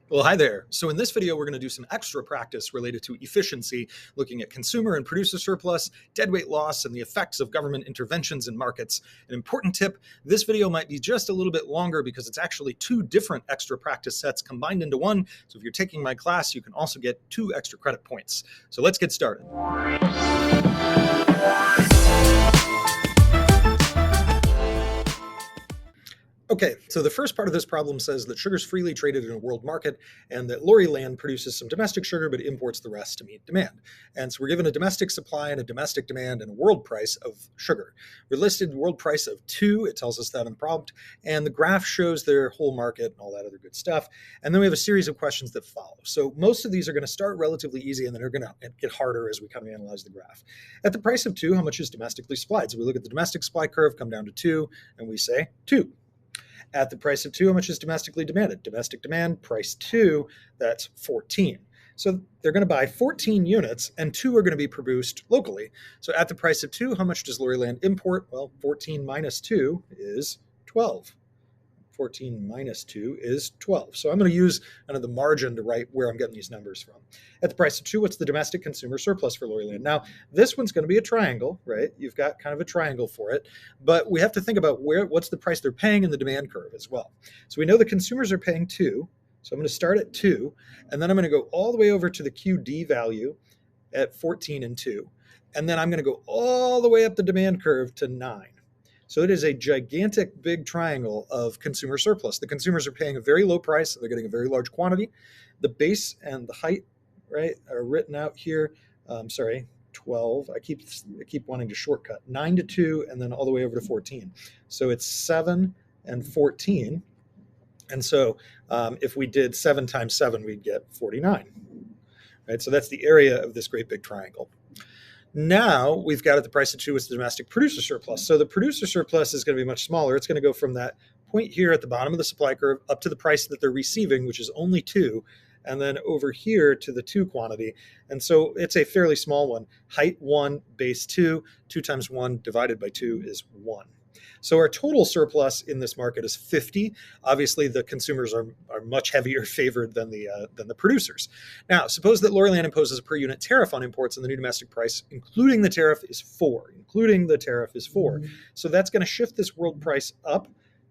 Well, hi there. So in this video, we're going to do some extra practice related to efficiency, looking at consumer and producer surplus, deadweight loss, and the effects of government interventions in markets. An important tip, this video might be just a little bit longer because it's actually two different extra practice sets combined into one. So if you're taking my class, you can also get 2 extra credit points. So let's get started. Okay, so the first part of this problem says that sugar is freely traded in a world market and that Lori Land produces some domestic sugar but imports the rest to meet demand. And so we're given a domestic supply and a domestic demand and a world price of sugar. We're listed world price of 2, it tells us that in the prompt, and the graph shows their whole market and all that other good stuff. And then we have a series of questions that follow. So most of these are going to start relatively easy and then they're going to get harder as we kind of analyze the graph. At the price of 2, how much is domestically supplied? So we look at the domestic supply curve, come down to 2, and we say 2. At the price of 2, how much is domestically demanded? Domestic demand, price 2, that's 14. So they're going to buy 14 units, and 2 are going to be produced locally. So at the price of 2, how much does Lori Land import? Well, 14 minus 2 is 12. 14 minus 2 is 12. So I'm going to use kind of the margin to write where I'm getting these numbers from. At the price of 2, what's the domestic consumer surplus for Lori Land? Now, this one's going to be a triangle, right? You've got kind of a triangle for it, but we have to think about what's the price they're paying in the demand curve as well. So we know the consumers are paying 2. So I'm going to start at 2, and then I'm going to go all the way over to the QD value at 14 and 2. And then I'm going to go all the way up the demand curve to 9. So it is a gigantic big triangle of consumer surplus. The consumers are paying a very low price. They're getting a very large quantity. The base and the height, right, are written out here. 12. I keep wanting to shortcut. 9 to 2 and then all the way over to 14. So it's 7 and 14. And so if we did 7 times 7, we'd get 49. Right? So that's the area of this great big triangle. Now we've got at the price of 2 is the domestic producer surplus. So the producer surplus is going to be much smaller. It's going to go from that point here at the bottom of the supply curve up to the price that they're receiving, which is only 2, and then over here to the 2 quantity. And so it's a fairly small one. Height 1, base 2, 2 times 1 divided by 2 is 1. So our total surplus in this market is 50. Obviously, the consumers are much heavier favored than the producers. Now, suppose that Lori Land imposes a per unit tariff on imports, and the new domestic price, including the tariff, is 4. So that's going to shift this world price up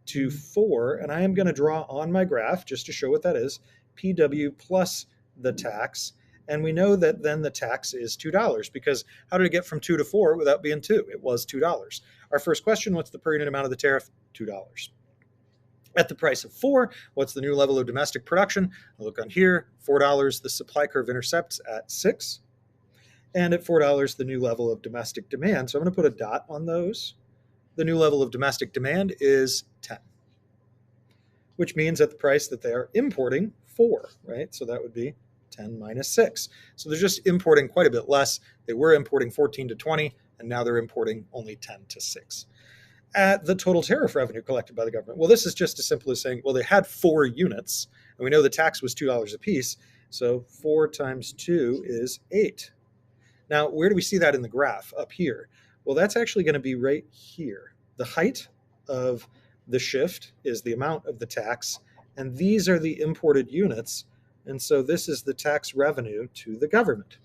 to 4, and I am going to draw on my graph just to show what that is. PW plus the tax. And we know that then the tax is $2 because how did it get from 2 to 4 without being 2? It was $2. Our first question, what's the per unit amount of the tariff? $2. At the price of 4, what's the new level of domestic production? I'll look on here, $4, the supply curve intercepts at 6. And at $4, the new level of domestic demand. So I'm going to put a dot on those. The new level of domestic demand is 10, which means at the price that they are importing 4, right? So that would be 10 minus 6. So they're just importing quite a bit less. They were importing 14 to 20, and now they're importing only 10 to 6. At the total tariff revenue collected by the government, well, this is just as simple as saying, well, they had 4 units, and we know the tax was $2 a piece, so 4 times 2 is 8. Now, where do we see that in the graph? Up here. Well, that's actually going to be right here. The height of the shift is the amount of the tax, and these are the imported units. And so this is the tax revenue to the government.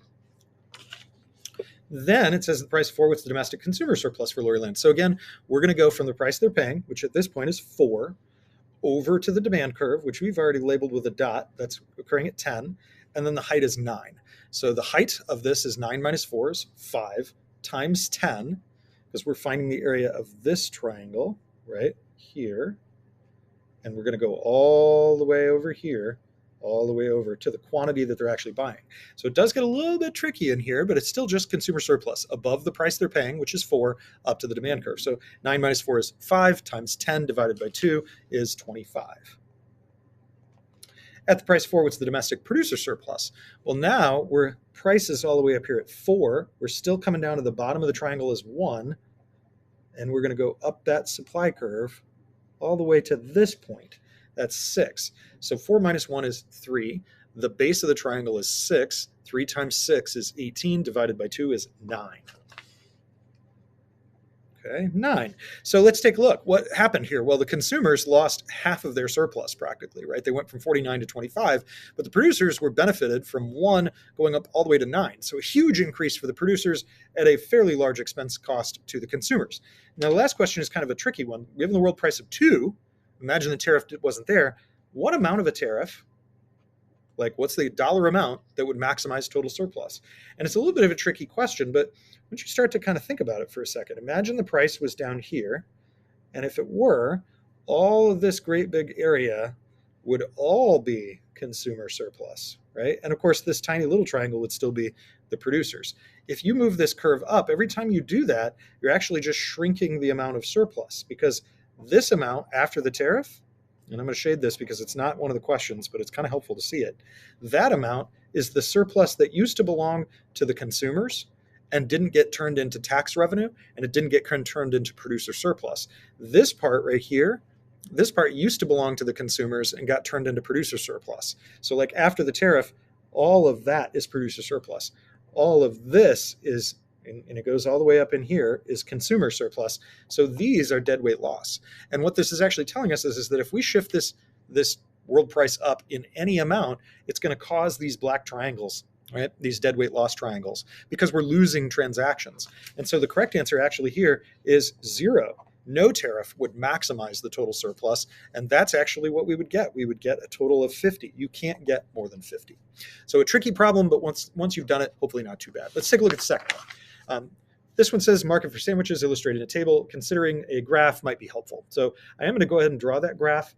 Then it says the price of 4, what's the domestic consumer surplus for Lori Land? So again, we're going to go from the price they're paying, which at this point is 4, over to the demand curve, which we've already labeled with a dot. That's occurring at 10. And then the height is 9. So the height of this is 9 minus 4 is 5 times 10, because we're finding the area of this triangle right here. And we're going to go all the way over here, all the way over to the quantity that they're actually buying. So it does get a little bit tricky in here, but it's still just consumer surplus above the price they're paying, which is 4, up to the demand curve. So 9 minus 4 is 5 times 10 divided by 2 is 25. At the price of 4, what's the domestic producer surplus? Well, now we're prices all the way up here at 4. We're still coming down to the bottom of the triangle as 1, and we're going to go up that supply curve all the way to this point. That's 6. So 4 minus 1 is 3. The base of the triangle is 6. 3 times 6 is 18, divided by 2 is 9. Okay, 9. So let's take a look. What happened here? Well, the consumers lost half of their surplus practically, right? They went from 49 to 25, but the producers were benefited from 1 going up all the way to 9. So a huge increase for the producers at a fairly large expense cost to the consumers. Now, the last question is kind of a tricky one. Given the world price of 2, imagine the tariff wasn't there. What amount of a tariff, like what's the dollar amount that would maximize total surplus? And it's a little bit of a tricky question, but once you start to kind of think about it for a second, imagine the price was down here. And if it were, all of this great big area would all be consumer surplus, right? And of course, this tiny little triangle would still be the producers. If you move this curve up, every time you do that, you're actually just shrinking the amount of surplus, because this amount after the tariff, and I'm going to shade this because it's not one of the questions, but it's kind of helpful to see it. That amount is the surplus that used to belong to the consumers and didn't get turned into tax revenue, and it didn't get turned into producer surplus. This part right here, this part used to belong to the consumers and got turned into producer surplus. So like after the tariff, all of that is producer surplus. All of this is, and it goes all the way up in here, is consumer surplus. So these are deadweight loss. And what this is actually telling us is that if we shift this world price up in any amount, it's going to cause these black triangles, right? These deadweight loss triangles, because we're losing transactions. And so the correct answer actually here is 0. No tariff would maximize the total surplus, and that's actually what we would get. We would get a total of 50. You can't get more than 50. So a tricky problem, but once you've done it, hopefully not too bad. Let's take a look at the second one. This one says market for sandwiches illustrated in a table. Considering a graph might be helpful. So I am going to go ahead and draw that graph.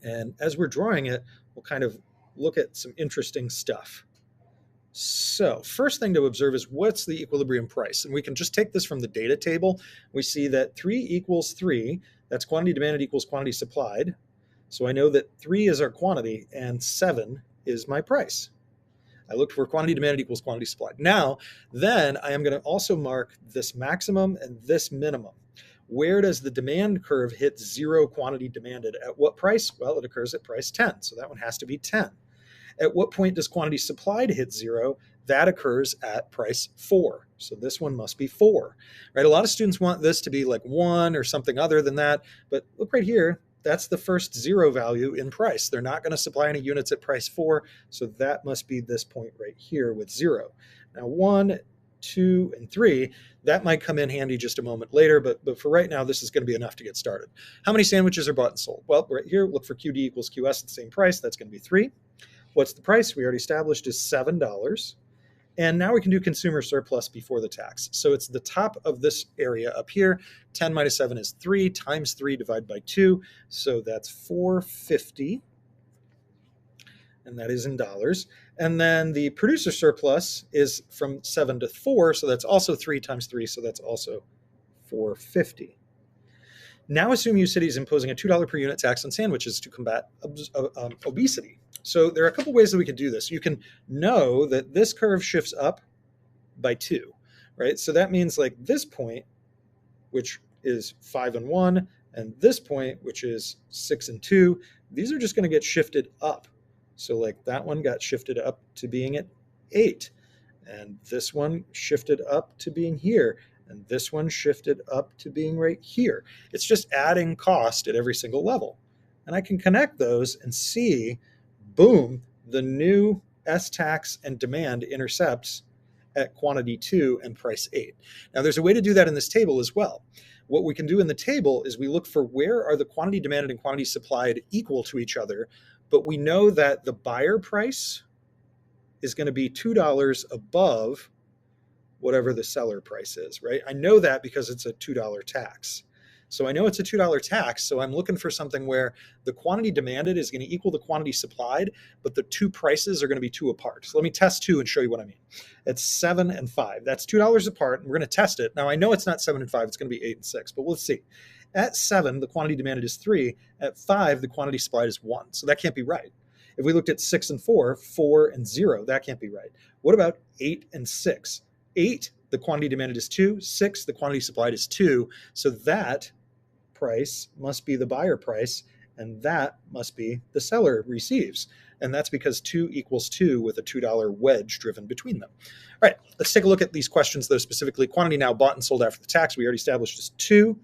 And as we're drawing it, we'll kind of look at some interesting stuff. So first thing to observe is what's the equilibrium price? And we can just take this from the data table. We see that 3 equals 3. That's quantity demanded equals quantity supplied. So I know that 3 is our quantity and 7 is my price. I looked for quantity demanded equals quantity supplied. Now, then I am going to also mark this maximum and this minimum. Where does the demand curve hit 0 quantity demanded? At what price? Well, it occurs at price 10. So that one has to be 10. At what point does quantity supplied hit 0? That occurs at price 4. So this one must be 4, right? A lot of students want this to be like 1 or something other than that. But look right here. That's the first 0 value in price. They're not going to supply any units at price 4. So that must be this point right here with 0. Now 1, 2, and 3, that might come in handy just a moment later. But for right now, this is going to be enough to get started. How many sandwiches are bought and sold? Well, right here, look for QD equals QS at the same price. That's going to be 3. What's the price? We already established is $7. And now we can do consumer surplus before the tax. So it's the top of this area up here. 10 minus 7 is 3 times 3 divided by 2. So that's $450. And that is in dollars. And then the producer surplus is from 7 to 4. So that's also 3 times 3. So that's also $450. Now assume U City is imposing a $2 per unit tax on sandwiches to combat obesity. So there are a couple ways that we can do this. You can know that this curve shifts up by 2, right? So that means like this point, which is 5 and 1, and this point, which is 6 and 2, these are just going to get shifted up. So like that one got shifted up to being at 8, and this one shifted up to being here, and this one shifted up to being right here. It's just adding cost at every single level. And I can connect those and see, boom, the new S tax and demand intercepts at quantity 2 and price 8. Now there's a way to do that in this table as well. What we can do in the table is we look for where are the quantity demanded and quantity supplied equal to each other, but we know that the buyer price is going to be $2 above whatever the seller price is, right? I know that because it's a $2 tax. So I know it's a $2 tax, so I'm looking for something where the quantity demanded is going to equal the quantity supplied, but the two prices are going to be 2 apart. So let me test 2 and show you what I mean. It's 7 and 5. That's $2 apart, and we're going to test it. Now I know it's not 7 and 5, it's going to be 8 and 6, but let's see. At 7, the quantity demanded is 3. At 5, the quantity supplied is 1. So that can't be right. If we looked at 6 and 4, 4 and 0, that can't be right. What about 8 and 6? 8, the quantity demanded is 2. 6, the quantity supplied is 2. So that price must be the buyer price, and that must be the seller receives. and that's because 2 equals 2 with a $2 wedge driven between them. All right, let's take a look at these questions, though, specifically. Quantity now bought and sold after the tax, we already established, is 2.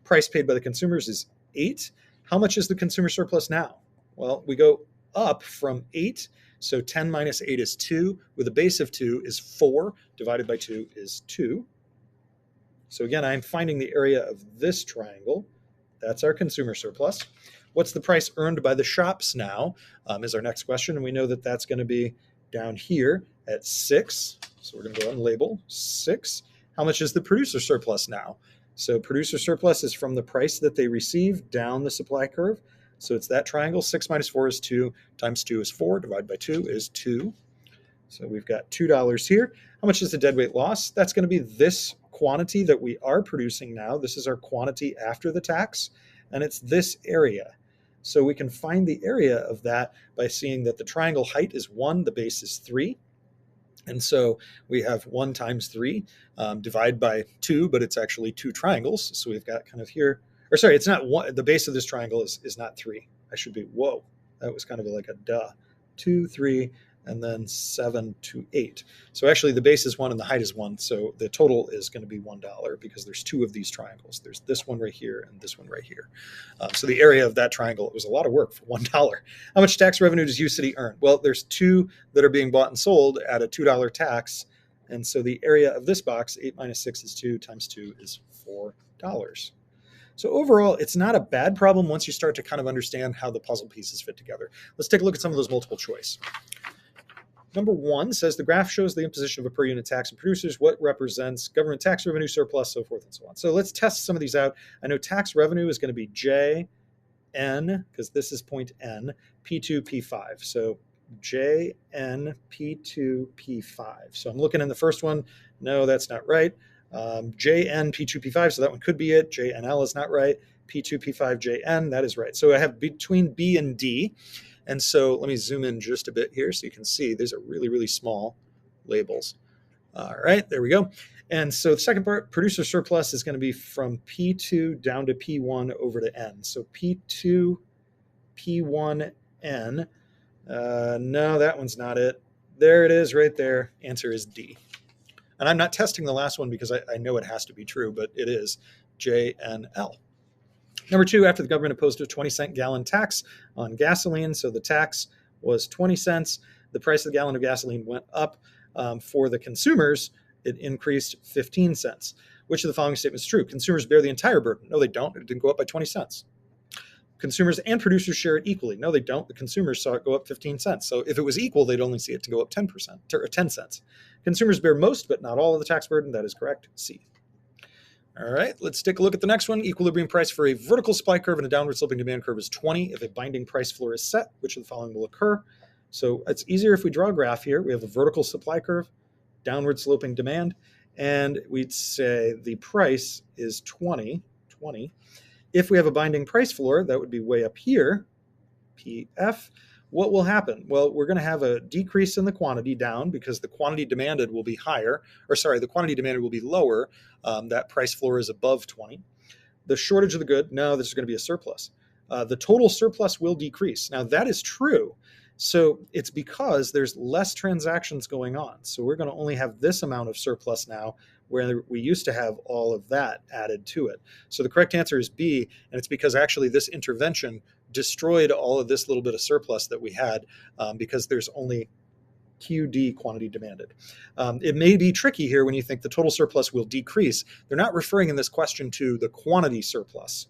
Price paid by the consumers is 8. How much is the consumer surplus now? Well, we go up from 8, so 10 minus 8 is 2, with a base of 2 is 4, divided by 2 is 2. So again, I'm finding the area of this triangle. That's our consumer surplus. What's the price earned by the shops now is our next question, and we know that that's going to be down here at 6. So we're going to go and label 6. How much is the producer surplus now? So producer surplus is from the price that they receive down the supply curve. So it's that triangle. 6 minus 4 is 2, times 2 is 4, divided by 2 is 2. So we've got $2 here. How much is the deadweight loss? That's going to be this quantity that we are producing now. This is our quantity after the tax, and it's this area. So we can find the area of that by seeing that the triangle height is 1, the base is 3. And so we have 1 times 3, divide by 2, but it's actually 2 triangles. So we've got kind of here, or sorry, it's not 1. The base of this triangle is not 3. I should be, whoa, that was kind of like a duh. 2, 3, and then 7 to 8. So actually the base is 1 and the height is 1. So the total is going to be $1 because there's 2 of these triangles. There's this one right here and this one right here. So the area of that triangle, it was a lot of work for $1. How much tax revenue does U-City earn? Well, there's 2 that are being bought and sold at a $2 tax. And so the area of this box, 8 minus 6 is 2, times 2 is $4. So overall, it's not a bad problem once you start to kind of understand how the puzzle pieces fit together. Let's take a look at some of those multiple choice. Number 1 says the graph shows the imposition of a per unit tax on producers, what represents government tax revenue, surplus, so forth and so on. So let's test some of these out. I know tax revenue is going to be JN, because this is point N, P2, P5. So JN, P2, P5. So I'm looking in the first one. No, that's not right. JN, P2, P5, so that one could be it. JNL is not right. P2, P5, JN, that is right. So I have between B and D. And so let me zoom in just a bit here so you can see these are really, really small labels. All right, there we go. And so the second part, producer surplus, is going to be from P2 down to P1 over to N. So P2, P1, N. No, that one's not it. There it is right there. Answer is D. And I'm not testing the last one because I know it has to be true, but it is JNL. Number 2, after the government imposed a 20-cent gallon tax on gasoline, so the tax was 20 cents, the price of the gallon of gasoline went up. For the consumers, it increased 15 cents. Which of the following statements is true? Consumers bear the entire burden. No, they don't. It didn't go up by 20 cents. Consumers and producers share it equally. No, they don't. The consumers saw it go up 15 cents. So if it was equal, they'd only see it to go up 10%, or 10 cents. Consumers bear most, but not all of the tax burden. That is correct. C. All right, let's take a look at the next one. Equilibrium price for a vertical supply curve and a downward sloping demand curve is 20. If a binding price floor is set, which of the following will occur? So it's easier if we draw a graph here. We have a vertical supply curve, downward sloping demand, and we'd say the price is 20. If we have a binding price floor, that would be way up here, PF. What will happen? Well, we're going to have a decrease in the quantity down because the quantity demanded will be higher, or sorry, the quantity demanded will be lower. That price floor is above 20. The shortage of the good, no, this is going to be a surplus. The total surplus will decrease. Now, that is true. So it's because there's less transactions going on. So we're going to only have this amount of surplus now, where we used to have all of that added to it. So the correct answer is B, and it's because actually this intervention destroyed all of this little bit of surplus that we had because there's only QD, quantity demanded. It may be tricky here when you think the total surplus will decrease. They're not referring in this question to the quantity surplus,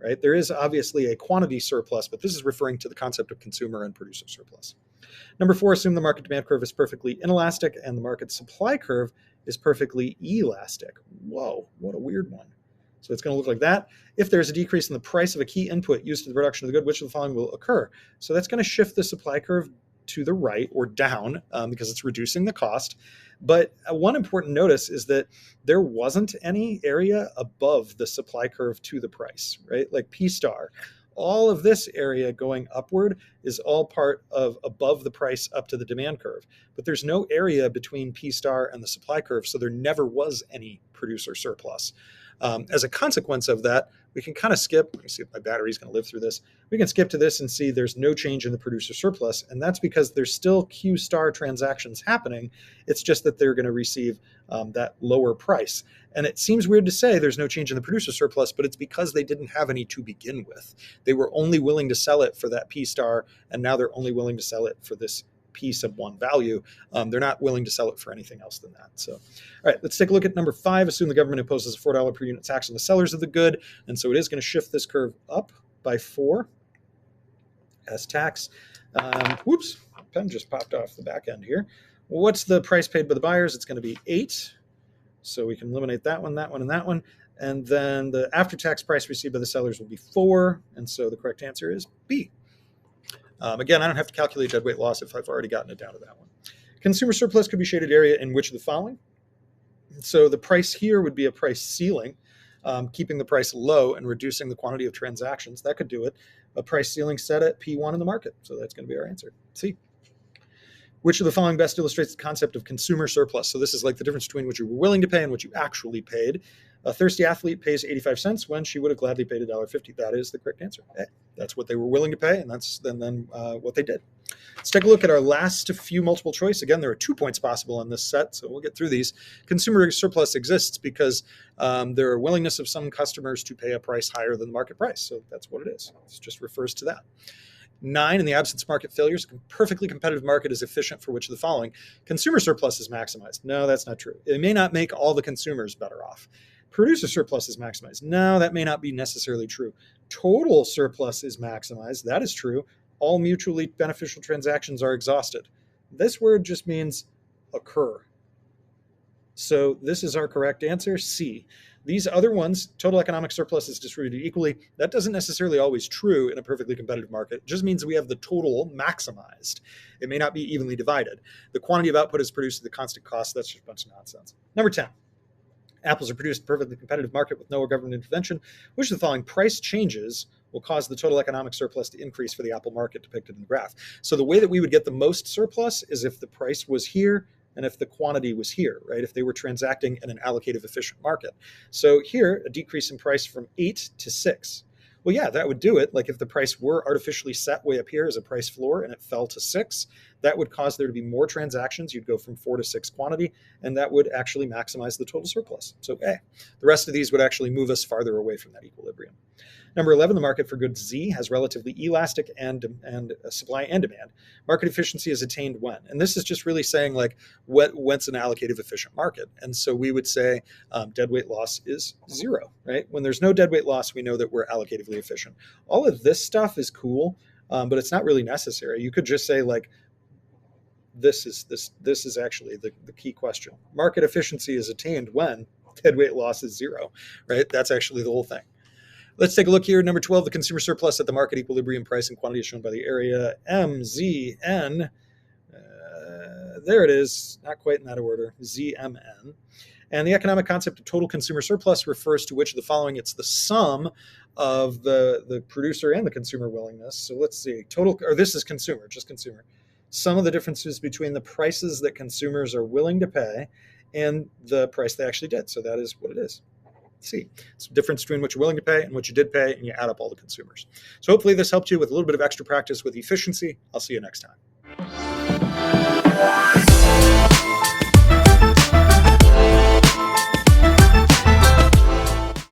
right? There is obviously a quantity surplus, but this is referring to the concept of consumer and producer surplus. Number 4, assume the market demand curve is perfectly inelastic and the market supply curve is perfectly elastic. Whoa, what a weird one. So it's going to look like that. If there's a decrease in the price of a key input used for the production of the good, which of the following will occur? So that's going to shift the supply curve to the right or down because it's reducing the cost. But one important notice is that there wasn't any area above the supply curve to the price, right? Like P star. All of this area going upward is all part of above the price up to the demand curve. But there's no area between P star and the supply curve, so there never was any producer surplus. As a consequence of that, we can kind of skip. Let me see if my battery's going to live through this. We can skip to this and see there's no change in the producer surplus, and that's because there's still Q star transactions happening. It's just that they're going to receive that lower price. And it seems weird to say there's no change in the producer surplus, but it's because they didn't have any to begin with. They were only willing to sell it for that P star, and now they're only willing to sell it for this P sub 1 value. They're not willing to sell it for anything else than that. So, all right, let's take a look at number 5. Assume the government imposes a $4 per unit tax on the sellers of the good. And so it is going to shift this curve up by 4 as tax. Whoops, pen just popped off the back end here. What's the price paid by the buyers? It's going to be 8. So we can eliminate that one, and that one. And then the after-tax price received by the sellers will be 4. And so the correct answer is B. Again, I don't have to calculate deadweight loss if I've already gotten it down to that one. Consumer surplus could be shaded area in which of the following? So the price here would be a price ceiling, keeping the price low and reducing the quantity of transactions. That could do it. A price ceiling set at P1 in the market. So that's going to be our answer. C. Which of the following best illustrates the concept of consumer surplus? So this is like the difference between what you were willing to pay and what you actually paid. A thirsty athlete pays 85 cents when she would have gladly paid $1.50. That is the correct answer. That's what they were willing to pay, and that's then what they did. Let's take a look at our last few multiple choice. Again, there are 2 points possible in this set, so we'll get through these. Consumer surplus exists because there are willingness of some customers to pay a price higher than the market price. So that's what it is. It just refers to that. 9, in the absence of market failures, a perfectly competitive market is efficient for which of the following? Consumer surplus is maximized. No, that's not true. It may not make all the consumers better off. Producer surplus is maximized. No, that may not be necessarily true. Total surplus is maximized. That is true. All mutually beneficial transactions are exhausted. This word just means occur. So this is our correct answer, C. These other ones, total economic surplus is distributed equally. That doesn't necessarily always true in a perfectly competitive market. It just means we have the total maximized. It may not be evenly divided. The quantity of output is produced at the constant cost. That's just a bunch of nonsense. Number 10. Apples are produced in a perfectly competitive market with no government intervention. Which of the following price changes will cause the total economic surplus to increase for the apple market depicted in the graph? So the way that we would get the most surplus is if the price was here and if the quantity was here, right? If they were transacting in an allocative efficient market. So here, a decrease in price from 8 to 6. Well, yeah, that would do it. Like if the price were artificially set way up here as a price floor and it fell to 6, that would cause there to be more transactions. You'd go from 4 to 6 quantity, and that would actually maximize the total surplus. So A. The rest of these would actually move us farther away from that equilibrium. Number 11, the market for goods Z has relatively elastic and supply and demand. Market efficiency is attained when? And this is just really saying like what's an allocative efficient market. And so we would say deadweight loss is 0, right? When there's no deadweight loss, we know that we're allocatively efficient. All of this stuff is cool, but it's not really necessary. You could just say like, this is actually the key question. Market efficiency is attained when deadweight loss is 0, right? That's actually the whole thing. Let's take a look here. Number 12, the consumer surplus at the market equilibrium price and quantity is shown by the area MZN. There it is, not quite in that order, ZMN. And the economic concept of total consumer surplus refers to which of the following? It's the sum of the producer and the consumer willingness. So let's see, total, or this is consumer, just consumer. Sum of the differences between the prices that consumers are willing to pay and the price they actually did. So that is what it is. C. It's the difference between what you're willing to pay and what you did pay, and you add up all the consumers. So hopefully this helped you with a little bit of extra practice with efficiency. I'll see you next time.